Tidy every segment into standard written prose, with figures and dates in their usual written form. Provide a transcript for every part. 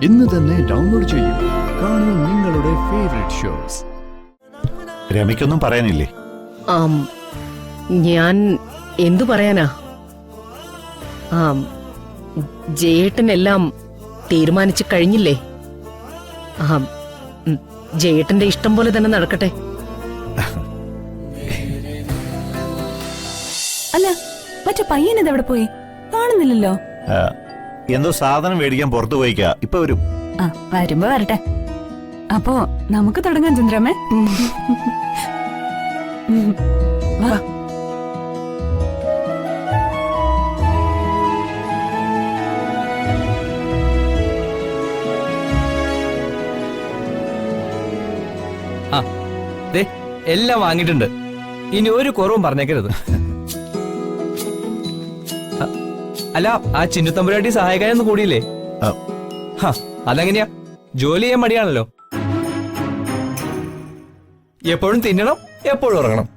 ഇന്ന് തന്നെ ഡൗൺലോഡ് ചെയ്യൂ. കാണൂ നിങ്ങളുടെ ഫേവറേറ്റ് ഷോസ്. രമയ്ക്കൊന്നും പറയാനില്ലേ? ഞാൻ എന്തു പറയാനാ? ജയേട്ടനെല്ലാം തീരുമാനിച്ചു കഴിഞ്ഞില്ലേ? ജയേട്ടന്റെ ഇഷ്ടം പോലെ തന്നെ നടക്കട്ടെ. അല്ല, മറ്റേ പയ്യൻ ഇതെവിടെ പോയി? കാണുന്നില്ലല്ലോ. എന്തോ സാധനം മേടിക്കാൻ പുറത്തു പോയിക്കാ. ഇപ്പൊ വരും. വരുമ്പോ വരട്ടെ. അപ്പോ നമുക്ക് തുടങ്ങാം ചന്ദ്രമ്മേ. വാ. എല്ലാം വാങ്ങിയിട്ടുണ്ട്. ഇനി ഒരു കുറവും പറഞ്ഞേക്കരുത്. അല്ല, ആ ചിന്നുത്തമ്പുരാട്ടി സഹായിക്കാനൊന്നും കൂടിയില്ലേ? അതെങ്ങനെയാ? ജോലി ചെയ്യാൻ മടിയാണല്ലോ. എപ്പോഴും തിന്നണം, എപ്പോഴും ഉറങ്ങണം.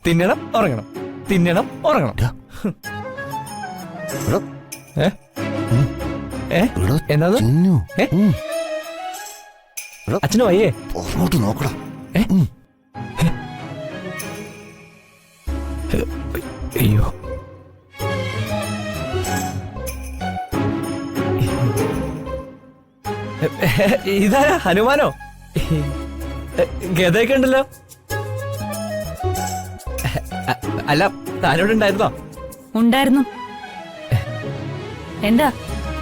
തിന്നണം, ഉറങ്ങണം, തിന്നണം, ഉറങ്ങണം. എന്നത് അച്ഛന് വയ്യേ? നോക്കടാ. അയ്യോ, ഇതാരാ? ഹനുമാനോ? ഗതയൊക്കെ ഉണ്ടല്ലോ. അല്ല, താനോട് ഉണ്ടായിരുന്നോ? ഉണ്ടായിരുന്നു. എന്താ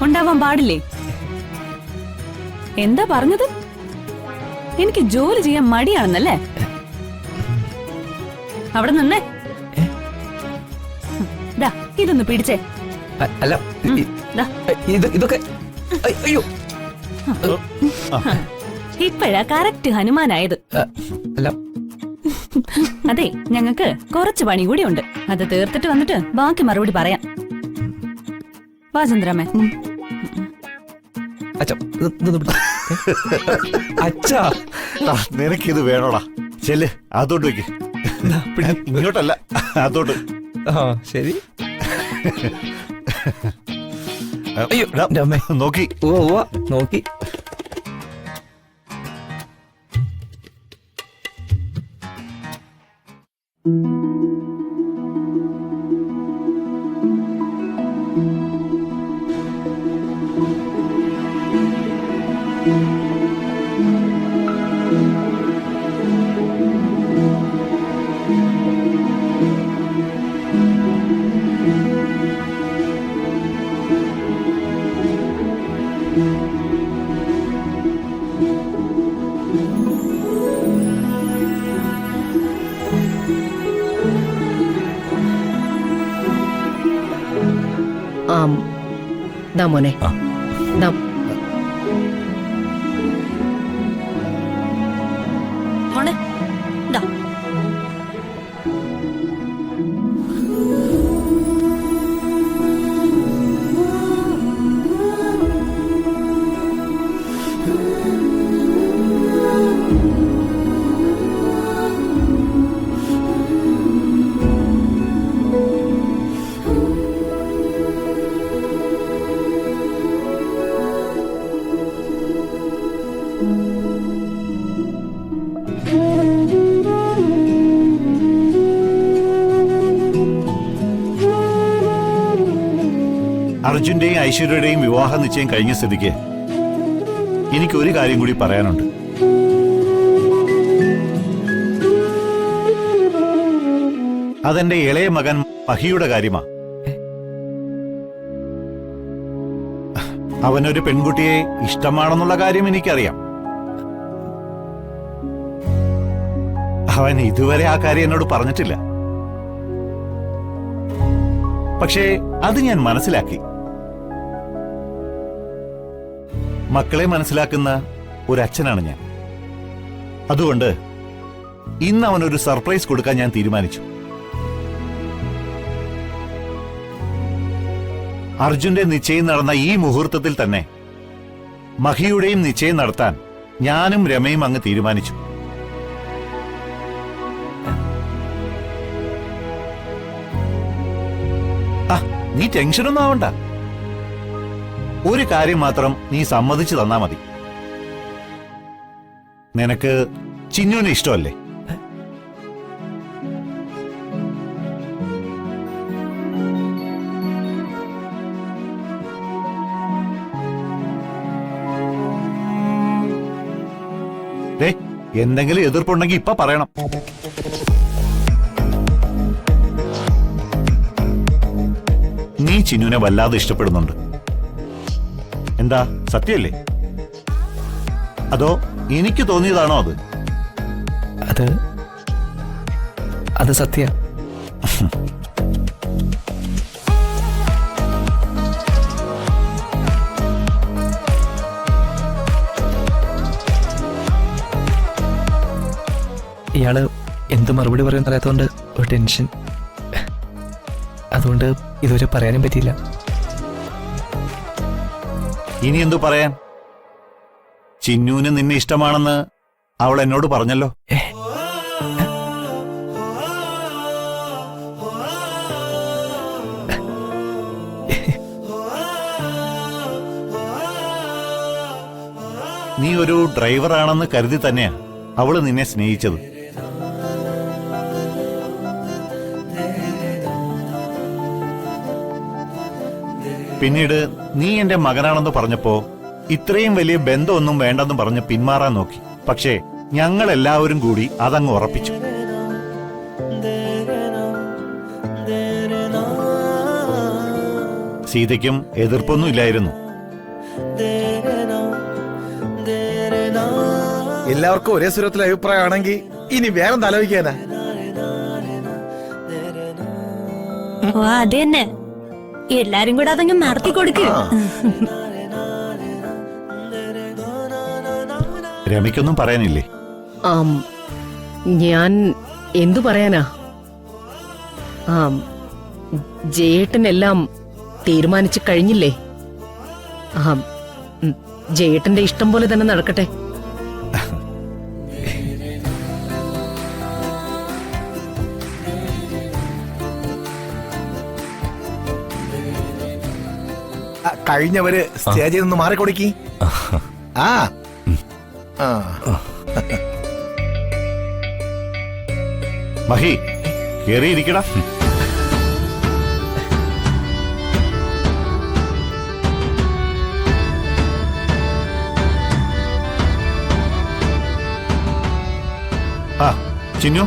ഉണ്ടാവാൻ പാടില്ലേ? എന്താ പറഞ്ഞത്? എനിക്ക് ജോലി ചെയ്യാൻ മടിയാണെന്നല്ലേ? അവിടെ നിന്നേ. ഇതൊന്ന് പിടിച്ചേ. അല്ല, ഇതൊക്കെ അയ്യോ, ഇപ്പഴാ കറക്റ്റ് ഹനുമാനായത്. അല്ല, അതെ, ഞങ്ങക്ക് കുറച്ച് പണി കൂടി ഉണ്ട്. അത് തീർത്തിട്ട് വന്നിട്ട് ബാക്കി മറുപടി പറയാം. വാ ചന്ദ്രമ്മേ. അച്ഛാ, നിനക്കിത് വേണോടാ? ചെല്ല്, അതോട്ട് വെക്ക്. ഇങ്ങോട്ടല്ല, അതോട്ട്. ശരി. നോക്കി നോക്കി. മോനെ, മോനെ, ദാ. അർജുന്റെയും ഐശ്വര്യയുടെയും വിവാഹ നിശ്ചയം കഴിഞ്ഞ സ്ഥിതിക്ക് എനിക്കൊരു കാര്യം കൂടി പറയാനുണ്ട്. അതെന്റെ ഇളയ മകൻ മഹിയുടെ കാര്യമാ. അവനൊരു പെൺകുട്ടിയെ ഇഷ്ടമാണെന്നുള്ള കാര്യം എനിക്കറിയാം. അവൻ ഇതുവരെ ആ കാര്യം എന്നോട് പറഞ്ഞിട്ടില്ല. പക്ഷേ അത് ഞാൻ മനസ്സിലാക്കി. മക്കളെ മനസ്സിലാക്കുന്ന ഒരു അച്ഛനാണ് ഞാൻ. അതുകൊണ്ട് ഇന്ന് അവനൊരു സർപ്രൈസ് കൊടുക്കാൻ ഞാൻ തീരുമാനിച്ചു. അർജുന്റെ നിശ്ചയം നടന്ന ഈ മുഹൂർത്തത്തിൽ തന്നെ മഹിയുടെയും നിശ്ചയം നടത്താൻ ഞാനും രമയും അങ്ങ് തീരുമാനിച്ചു. നീ ടെൻഷനൊന്നും ആവണ്ട. ഒരു കാര്യം മാത്രം നീ സമ്മതിച്ചു തന്നാ മതി. നിനക്ക് ചിന്നുവിനെ ഇഷ്ടമല്ലേ? ദേ, എന്തെങ്കിലും എതിർപ്പുണ്ടെങ്കിൽ ഇപ്പൊ പറയണം. നീ ചിന്നുവിനെ വല്ലാതെ ഇഷ്ടപ്പെടുന്നുണ്ട്. എന്താ, സത്യമല്ലേ? അതോ എനിക്ക് തോന്നിയതാണോ അത്? അത് സത്യ. ഇയാള് എന്ത് മറുപടി പറയുന്ന അറിയാത്തതുകൊണ്ട് ഒരു ടെൻഷൻ. അതുകൊണ്ട് ഇതുവരെ പറയാനും പറ്റിയില്ല. ഇനി എന്തു പറയാൻ? ചിന്നുവിന് നിന്നെ ഇഷ്ടമാണെന്ന് അവൾ എന്നോട് പറഞ്ഞല്ലോ. നീ ഒരു ഡ്രൈവറാണെന്ന് കരുതി തന്നെയാ അവള് നിന്നെ സ്നേഹിച്ചത്. പിന്നീട് നീ എന്റെ മകനാണെന്ന് പറഞ്ഞപ്പോ ഇത്രയും വലിയ ബന്ധമൊന്നും വേണ്ടെന്ന് പറഞ്ഞ് പിന്മാറാൻ നോക്കി. പക്ഷേ ഞങ്ങൾ എല്ലാവരും കൂടി അതങ്ങ് ഉറപ്പിച്ചു. സീതയ്ക്കും എതിർപ്പൊന്നും ഇല്ലായിരുന്നു. എല്ലാവർക്കും ഒരേ സ്വരത്തിലെ അഭിപ്രായമാണെങ്കിൽ ഇനി വേറെ ആലോചിക്കാനാ. ഓ അത് തന്നെ, എല്ലാരും കൂടെ അതങ്ങ് നടത്തി കൊടുക്കുക. രമിക്കൊന്നും പറയാനില്ലേ? ഞാൻ എന്തു പറയാനാ? ജയേട്ടനെല്ലാം തീരുമാനിച്ചു കഴിഞ്ഞില്ലേ? ജയേട്ടന്റെ ഇഷ്ടം പോലെ തന്നെ നടക്കട്ടെ. കഴിഞ്ഞവര് സ്റ്റേജിൽ നിന്ന് മാറിക്കൊടുക്കി. ആ മഹി, കേറിയിരിക്കടാ. ആ ചിന്നു,